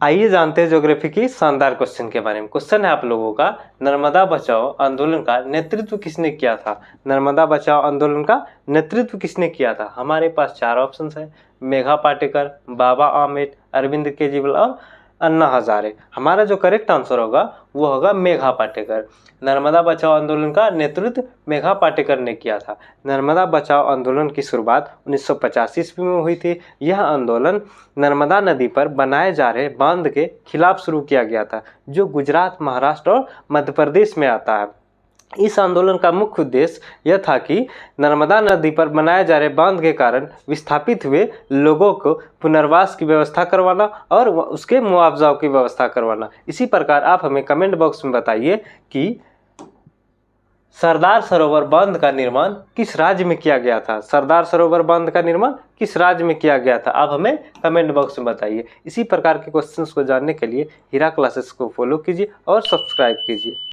आइए जानते हैं ज्योग्राफी की शानदार क्वेश्चन के बारे में। क्वेश्चन है आप लोगों का, नर्मदा बचाओ आंदोलन का नेतृत्व किसने किया था? नर्मदा बचाओ आंदोलन का नेतृत्व किसने किया था? हमारे पास चार ऑप्शन है, मेघा पाटेकर, बाबा आम्बेडकर, अरविंद केजरीवाल और अन्ना हजारे। हमारा जो करेक्ट आंसर होगा वो होगा मेघा पाटेकर। नर्मदा बचाओ आंदोलन का नेतृत्व मेघा पाटेकर ने किया था। नर्मदा बचाओ आंदोलन की शुरुआत 1985 ईस्वी में हुई थी। यह आंदोलन नर्मदा नदी पर बनाए जा रहे बांध के खिलाफ शुरू किया गया था, जो गुजरात, महाराष्ट्र और मध्य प्रदेश में आता है। इस आंदोलन का मुख्य उद्देश्य यह था कि नर्मदा नदी पर बनाए जा रहे बांध के कारण विस्थापित हुए लोगों को पुनर्वास की व्यवस्था करवाना और उसके मुआवजाओं की व्यवस्था करवाना। इसी प्रकार आप हमें कमेंट बॉक्स में बताइए कि सरदार सरोवर बांध का निर्माण किस राज्य में किया गया था? सरदार सरोवर बांध का निर्माण किस राज्य में किया गया था? आप हमें कमेंट बॉक्स में बताइए। इसी प्रकार के क्वेश्चंस को जानने के लिए हीरा क्लासेस को फॉलो कीजिए और सब्सक्राइब कीजिए।